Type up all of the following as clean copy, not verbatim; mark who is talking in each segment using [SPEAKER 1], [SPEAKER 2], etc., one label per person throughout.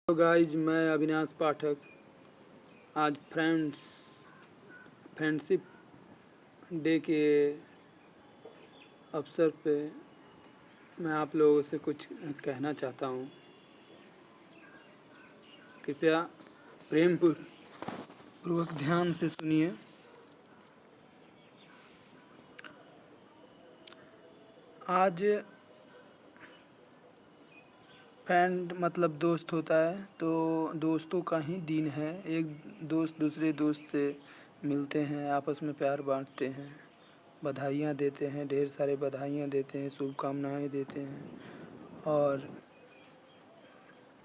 [SPEAKER 1] तो गाइज, मैं अविनाश पाठक आज फ्रेंडशिप डे के अवसर पे मैं आप लोगों से कुछ कहना चाहता हूँ। कृपया प्रेम पूर्वक ध्यान से सुनिए। आज फ्रेंड मतलब दोस्त होता है, तो दोस्तों का ही दिन है। एक दोस्त दूसरे दोस्त से मिलते हैं, आपस में प्यार बांटते हैं, बधाइयाँ देते हैं, ढेर सारे बधाइयाँ देते हैं, शुभकामनाएँ देते हैं और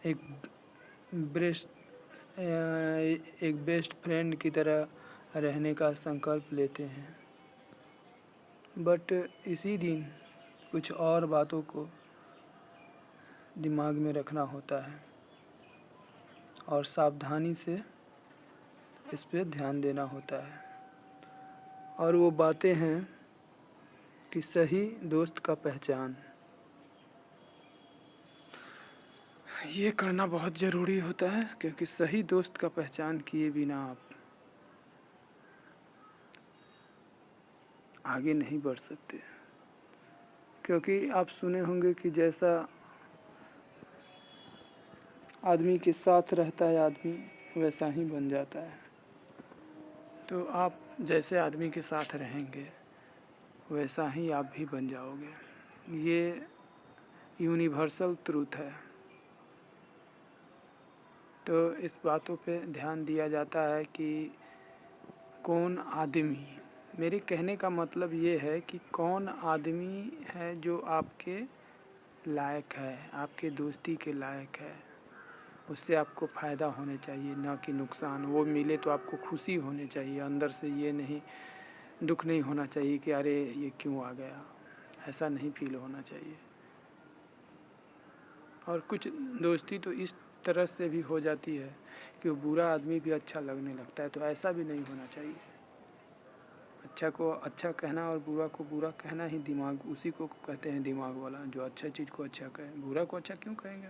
[SPEAKER 1] एक बेस्ट फ्रेंड की तरह रहने का संकल्प लेते हैं। बट इसी दिन कुछ और बातों को दिमाग में रखना होता है और सावधानी से इस पे ध्यान देना होता है। और वो बातें हैं कि सही दोस्त का पहचान। ये करना बहुत ज़रूरी होता है, क्योंकि सही दोस्त का पहचान किए बिना आप आगे नहीं बढ़ सकते। क्योंकि आप सुने होंगे कि जैसा आदमी के साथ रहता है आदमी वैसा ही बन जाता है। तो आप जैसे आदमी के साथ रहेंगे वैसा ही आप भी बन जाओगे। ये यूनिवर्सल ट्रूथ है। तो इस बातों पे ध्यान दिया जाता है कि कौन आदमी, मेरे कहने का मतलब ये है कि कौन आदमी है जो आपके लायक है, आपके दोस्ती के लायक है। उससे आपको फ़ायदा होने चाहिए, ना कि नुकसान। वो मिले तो आपको खुशी होनी चाहिए, अंदर से ये नहीं, दुख नहीं होना चाहिए कि अरे ये क्यों आ गया। ऐसा नहीं फील होना चाहिए। और कुछ दोस्ती तो इस तरह से भी हो जाती है कि वो बुरा आदमी भी अच्छा लगने लगता है। तो ऐसा भी नहीं होना चाहिए। अच्छा को अच्छा कहना और बुरा को बुरा कहना ही दिमाग, उसी को कहते हैं दिमाग वाला, जो अच्छा चीज़ को अच्छा कहे। बुरा को अच्छा क्यों कहेंगे?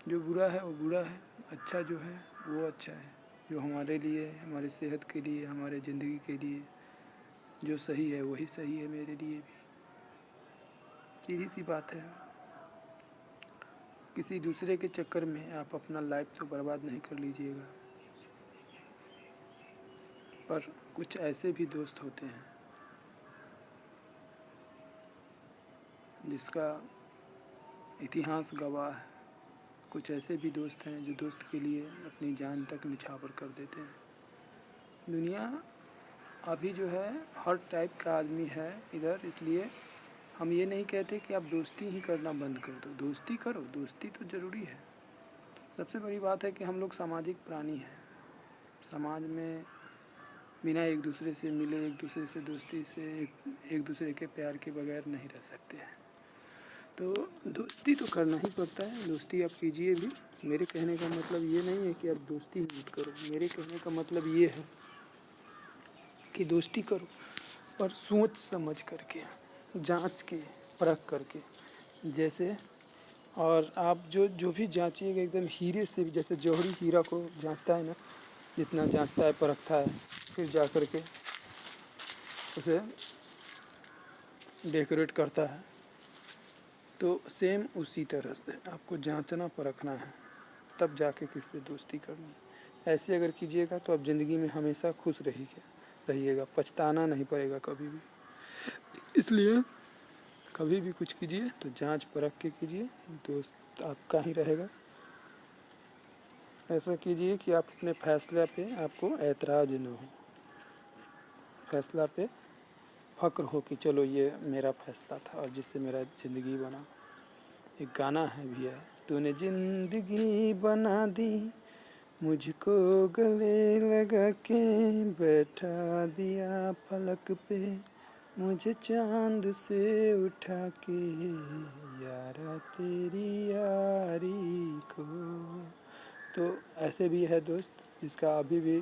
[SPEAKER 1] जो बुरा है वो बुरा है, अच्छा जो है वो अच्छा है। जो हमारे लिए, हमारी सेहत के लिए, हमारे ज़िंदगी के लिए जो सही है वही सही है मेरे लिए भी। सीधी सी बात है। किसी दूसरे के चक्कर में आप अपना लाइफ तो बर्बाद नहीं कर लीजिएगा। पर कुछ ऐसे भी दोस्त होते हैं जिसका इतिहास गवाह है। कुछ ऐसे भी दोस्त हैं जो दोस्त के लिए अपनी जान तक निछावर कर देते हैं। दुनिया अभी जो है हर टाइप का आदमी है इधर, इसलिए हम ये नहीं कहते कि आप दोस्ती ही करना बंद कर दो। दोस्ती करो, दोस्ती तो ज़रूरी है। सबसे बड़ी बात है कि हम लोग सामाजिक प्राणी हैं। समाज में बिना एक दूसरे से मिले, एक दूसरे से दोस्ती से, एक दूसरे के प्यार के बगैर नहीं रह सकते हैं। तो दोस्ती तो करना ही पड़ता है। दोस्ती आप कीजिए भी। मेरे कहने का मतलब ये नहीं है कि आप दोस्ती ही मत करो। मेरे कहने का मतलब ये है कि दोस्ती करो, पर सोच समझ करके, जांच के, परख करके। जैसे और आप जो भी जांचिएगा एकदम हीरे से, जैसे जौहरी हीरा को जांचता है ना, जितना जांचता है परखता है, फिर जा कर के उसे डेकोरेट करता है। तो सेम उसी तरह से आपको जांचना परखना है, तब जाके किससे दोस्ती करनी। ऐसे अगर कीजिएगा तो आप ज़िंदगी में हमेशा खुश रहिएगा, पछताना नहीं पड़ेगा कभी भी। इसलिए कभी भी कुछ कीजिए तो जांच परख के कीजिए, दोस्त आपका ही रहेगा। ऐसा कीजिए कि आप अपने फैसले पे आपको ऐतराज़ न हो, फैसला पे फ़क्र हो कि चलो ये मेरा फैसला था और जिससे मेरा ज़िंदगी बना। एक गाना है भी है, तूने ज़िंदगी बना दी मुझको गले लगा के, बैठा दिया पलक पे मुझे चांद से उठा के, यारा तेरी यारी को। तो ऐसे भी है दोस्त जिसका अभी भी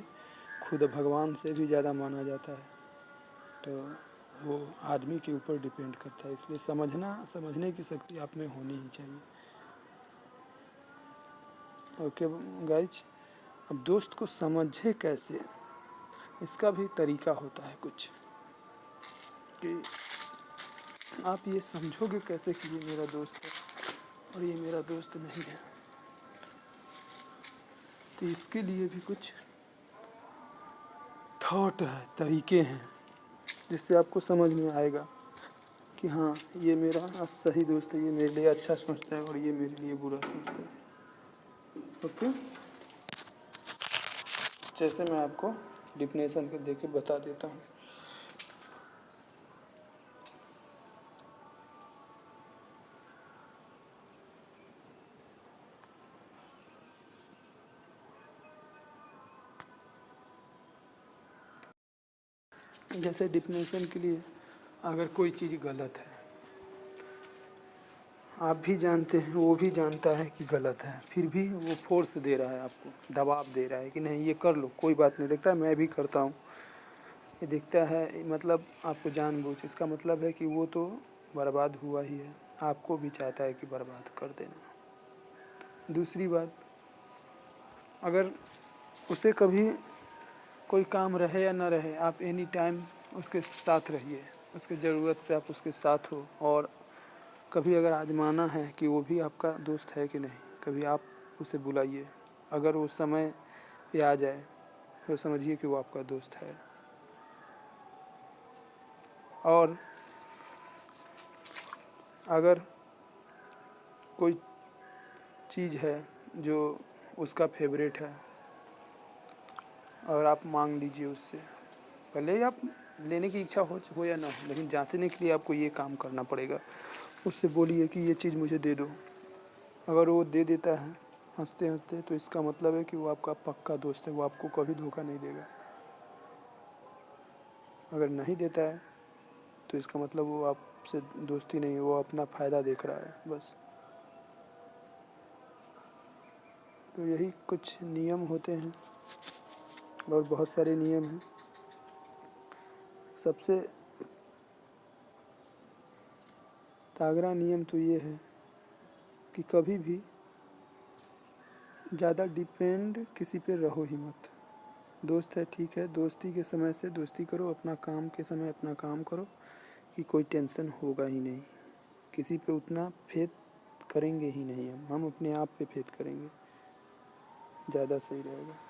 [SPEAKER 1] खुद भगवान से भी ज़्यादा माना जाता है। तो वो आदमी के ऊपर डिपेंड करता है। इसलिए समझने की शक्ति आप में होनी ही चाहिए। ओके गाइज, अब दोस्त को समझे कैसे, इसका भी तरीका होता है कुछ, कि आप ये समझोगे कैसे कि ये मेरा दोस्त है और ये मेरा दोस्त नहीं है। तो इसके लिए भी कुछ थॉट है, तरीके हैं, जिससे आपको समझ में आएगा कि हाँ ये मेरा सही दोस्त है, ये मेरे लिए अच्छा सोचता है और ये मेरे लिए बुरा सोचता है। ओके, जैसे मैं आपको डिफिनेशन को देके बता देता हूँ। जैसे डिफिनेशन के लिए, अगर कोई चीज़ गलत है, आप भी जानते हैं, वो भी जानता है कि गलत है, फिर भी वो फोर्स दे रहा है आपको, दबाव दे रहा है कि नहीं ये कर लो, कोई बात नहीं, देखता है मैं भी करता हूँ, ये दिखता है, मतलब आपको जानबूझ, इसका मतलब है कि वो तो बर्बाद हुआ ही है, आपको भी चाहता है कि बर्बाद कर देना। दूसरी बात, अगर उसे कभी कोई काम रहे या ना रहे, आप एनी टाइम उसके साथ रहिए, उसके ज़रूरत पे आप उसके साथ हो, और कभी अगर आजमाना है कि वो भी आपका दोस्त है कि नहीं, कभी आप उसे बुलाइए, अगर वो समय पे आ जाए तो समझिए कि वो आपका दोस्त है। और अगर कोई चीज़ है जो उसका फेवरेट है और आप मांग लीजिए उससे, भले ही आप लेने की इच्छा हो या ना हो, लेकिन जांचने के लिए आपको ये काम करना पड़ेगा। उससे बोलिए कि ये चीज़ मुझे दे दो, अगर वो दे देता है हंसते हंसते, तो इसका मतलब है कि वो आपका पक्का दोस्त है, वो आपको कभी धोखा नहीं देगा। अगर नहीं देता है तो इसका मतलब वो आपसे दोस्ती नहीं है, वो अपना फ़ायदा देख रहा है बस। तो यही कुछ नियम होते हैं, और बहुत सारे नियम हैं। सबसे तागड़ा नियम तो ये है कि कभी भी ज़्यादा डिपेंड किसी पे रहो ही मत। दोस्त है ठीक है, दोस्ती के समय से दोस्ती करो, अपना काम के समय अपना काम करो, कि कोई टेंशन होगा ही नहीं, किसी पे उतना फेथ करेंगे ही नहीं, हम अपने आप पे फेथ करेंगे, ज़्यादा सही रहेगा।